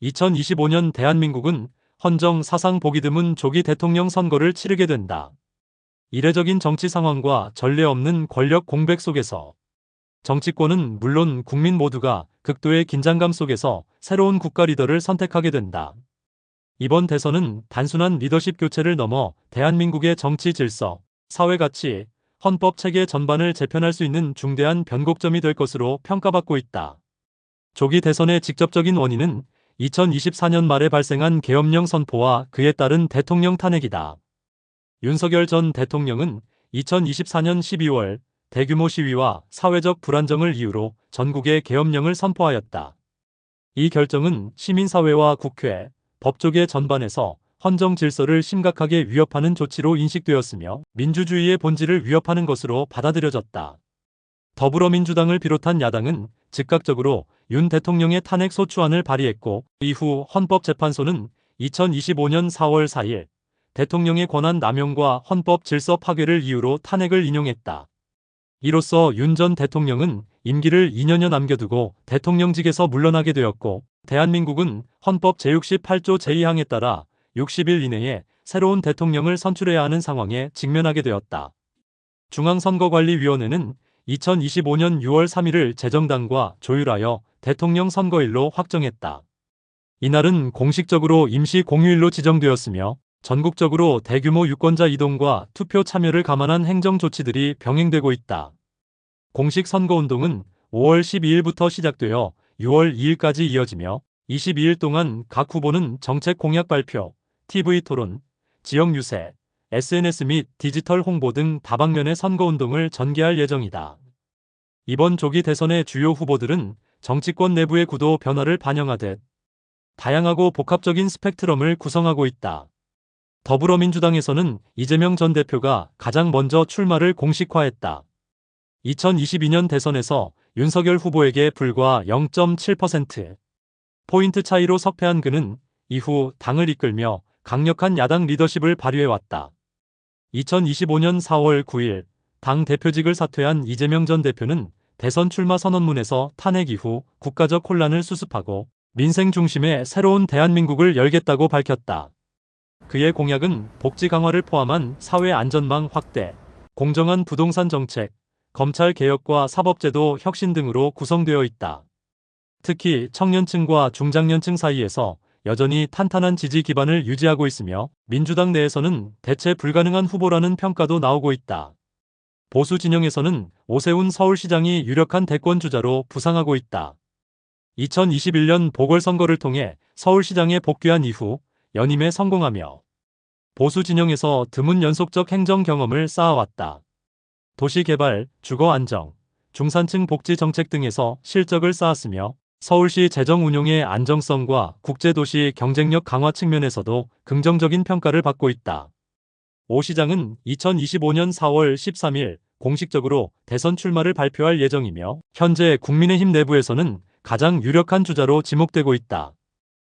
2025년 대한민국은 헌정 사상 보기 드문 조기 대통령 선거를 치르게 된다. 이례적인 정치 상황과 전례 없는 권력 공백 속에서 정치권은 물론 국민 모두가 극도의 긴장감 속에서 새로운 국가 리더를 선택하게 된다. 이번 대선은 단순한 리더십 교체를 넘어 대한민국의 정치 질서, 사회 가치, 헌법 체계 전반을 재편할 수 있는 중대한 변곡점이 될 것으로 평가받고 있다. 조기 대선의 직접적인 원인은 2024년 말에 발생한 계엄령 선포와 그에 따른 대통령 탄핵이다. 윤석열 전 대통령은 2024년 12월 대규모 시위와 사회적 불안정을 이유로 전국에 계엄령을 선포하였다. 이 결정은 시민사회와 국회, 법조계 전반에서 헌정 질서를 심각하게 위협하는 조치로 인식되었으며 민주주의의 본질을 위협하는 것으로 받아들여졌다. 더불어민주당을 비롯한 야당은 즉각적으로 윤 대통령의 탄핵 소추안을 발의했고, 이후 헌법재판소는 2025년 4월 4일 대통령의 권한 남용과 헌법 질서 파괴를 이유로 탄핵을 인용했다. 이로써 윤 전 대통령은 임기를 2년여 남겨두고 대통령직에서 물러나게 되었고, 대한민국은 헌법 제68조 제2항에 따라 60일 이내에 새로운 대통령을 선출해야 하는 상황에 직면하게 되었다. 중앙선거관리위원회는 2025년 6월 3일을 재정당과 조율하여 대통령 선거일로 확정했다. 이날은 공식적으로 임시 공휴일로 지정되었으며 전국적으로 대규모 유권자 이동과 투표 참여를 감안한 행정 조치들이 병행되고 있다. 공식 선거운동은 5월 12일부터 시작되어 6월 2일까지 이어지며 22일 동안 각 후보는 정책 공약 발표, TV 토론, 지역 유세, SNS 및 디지털 홍보 등 다방면의 선거운동을 전개할 예정이다. 이번 조기 대선의 주요 후보들은 정치권 내부의 구도 변화를 반영하듯 다양하고 복합적인 스펙트럼을 구성하고 있다. 더불어민주당에서는 이재명 전 대표가 가장 먼저 출마를 공식화했다. 2022년 대선에서 윤석열 후보에게 불과 0.7% 포인트 차이로 석패한 그는 이후 당을 이끌며 강력한 야당 리더십을 발휘해왔다. 2025년 4월 9일 당 대표직을 사퇴한 이재명 전 대표는 대선 출마 선언문에서 탄핵 이후 국가적 혼란을 수습하고 민생 중심의 새로운 대한민국을 열겠다고 밝혔다. 그의 공약은 복지 강화를 포함한 사회 안전망 확대, 공정한 부동산 정책, 검찰 개혁과 사법제도 혁신 등으로 구성되어 있다. 특히 청년층과 중장년층 사이에서 여전히 탄탄한 지지 기반을 유지하고 있으며 민주당 내에서는 대체 불가능한 후보라는 평가도 나오고 있다. 보수 진영에서는 오세훈 서울시장이 유력한 대권주자로 부상하고 있다. 2021년 보궐선거를 통해 서울시장에 복귀한 이후 연임에 성공하며 보수 진영에서 드문 연속적 행정 경험을 쌓아왔다. 도시개발, 주거안정, 중산층 복지 정책 등에서 실적을 쌓았으며 서울시 재정 운용의 안정성과 국제도시 경쟁력 강화 측면에서도 긍정적인 평가를 받고 있다. 오 시장은 2025년 4월 13일 공식적으로 대선 출마를 발표할 예정이며 현재 국민의힘 내부에서는 가장 유력한 주자로 지목되고 있다.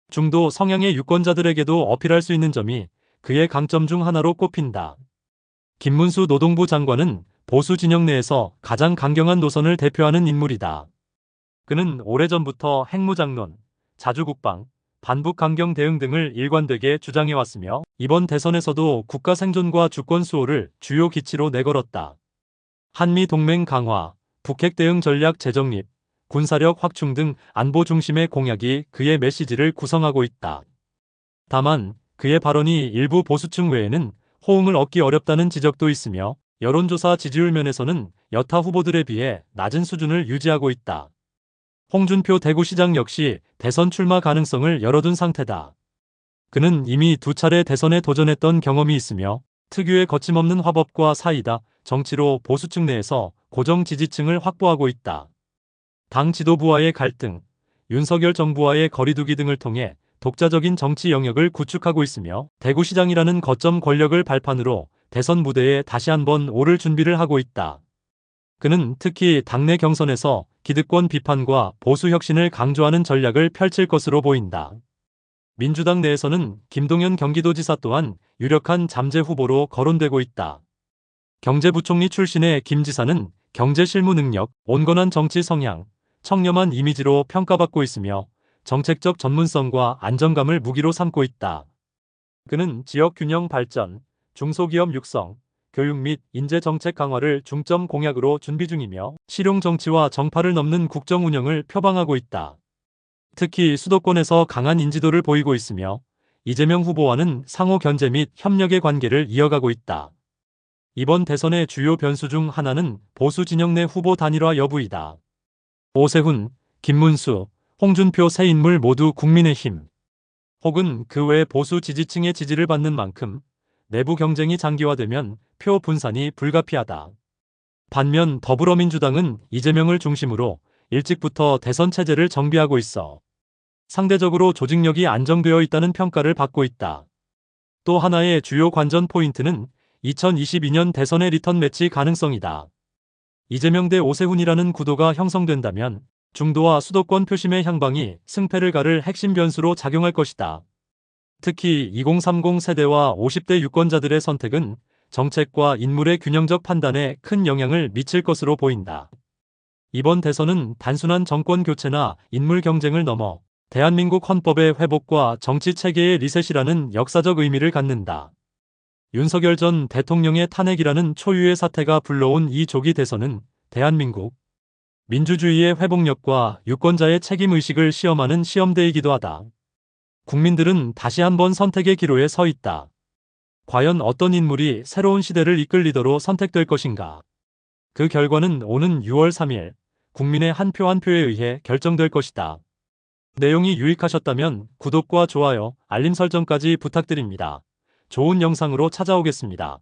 중도 성향의 유권자들에게도 어필할 수 있는 점이 그의 강점 중 하나로 꼽힌다. 김문수 노동부 장관은 보수 진영 내에서 가장 강경한 노선을 대표하는 인물이다. 그는 오래전부터 핵무장론, 자주국방, 반북 강경 대응 등을 일관되게 주장해왔으며 이번 대선에서도 국가 생존과 주권 수호를 주요 기치로 내걸었다. 한미 동맹 강화, 북핵 대응 전략 재정립, 군사력 확충 등 안보 중심의 공약이 그의 메시지를 구성하고 있다. 다만 그의 발언이 일부 보수층 외에는 호응을 얻기 어렵다는 지적도 있으며 여론조사 지지율 면에서는 여타 후보들에 비해 낮은 수준을 유지하고 있다. 홍준표 대구시장 역시 대선 출마 가능성을 열어둔 상태다. 그는 이미 2차례 대선에 도전했던 경험이 있으며 특유의 거침없는 화법과 사이다 정치로 보수층 내에서 고정 지지층을 확보하고 있다. 당 지도부와의 갈등, 윤석열 정부와의 거리두기 등을 통해 독자적인 정치 영역을 구축하고 있으며 대구시장이라는 거점 권력을 발판으로 대선 무대에 다시 한번 오를 준비를 하고 있다. 그는 특히 당내 경선에서 기득권 비판과 보수 혁신을 강조하는 전략을 펼칠 것으로 보인다. 민주당 내에서는 김동연 경기도지사 또한 유력한 잠재 후보로 거론되고 있다. 경제부총리 출신의 김 지사는 경제 실무 능력, 온건한 정치 성향, 청렴한 이미지로 평가받고 있으며 정책적 전문성과 안정감을 무기로 삼고 있다. 그는 지역 균형 발전, 중소기업 육성, 교육 및 인재 정책 강화를 중점 공약으로 준비 중이며 실용 정치와 정파를 넘는 국정 운영을 표방하고 있다. 특히 수도권에서 강한 인지도를 보이고 있으며 이재명 후보와는 상호 견제 및 협력의 관계를 이어가고 있다. 이번 대선의 주요 변수 중 하나는 보수 진영 내 후보 단일화 여부이다. 오세훈, 김문수, 홍준표 세 인물 모두 국민의힘 혹은 그 외 보수 지지층의 지지를 받는 만큼 내부 경쟁이 장기화되면 표 분산이 불가피하다. 반면 더불어민주당은 이재명을 중심으로 일찍부터 대선 체제를 정비하고 있어 상대적으로 조직력이 안정되어 있다는 평가를 받고 있다. 또 하나의 주요 관전 포인트는 2022년 대선의 리턴 매치 가능성이다. 이재명 대 오세훈이라는 구도가 형성된다면 중도와 수도권 표심의 향방이 승패를 가를 핵심 변수로 작용할 것이다. 특히 2030 세대와 50대 유권자들의 선택은 정책과 인물의 균형적 판단에 큰 영향을 미칠 것으로 보인다. 이번 대선은 단순한 정권 교체나 인물 경쟁을 넘어 대한민국 헌법의 회복과 정치 체계의 리셋이라는 역사적 의미를 갖는다. 윤석열 전 대통령의 탄핵이라는 초유의 사태가 불러온 이 조기 대선은 대한민국 민주주의의 회복력과 유권자의 책임의식을 시험하는 시험대이기도 하다. 국민들은 다시 한번 선택의 기로에 서 있다. 과연 어떤 인물이 새로운 시대를 이끌 리더로 선택될 것인가? 그 결과는 오는 6월 3일 국민의 한 표 한 표에 의해 결정될 것이다. 내용이 유익하셨다면 구독과 좋아요, 알림 설정까지 부탁드립니다. 좋은 영상으로 찾아오겠습니다.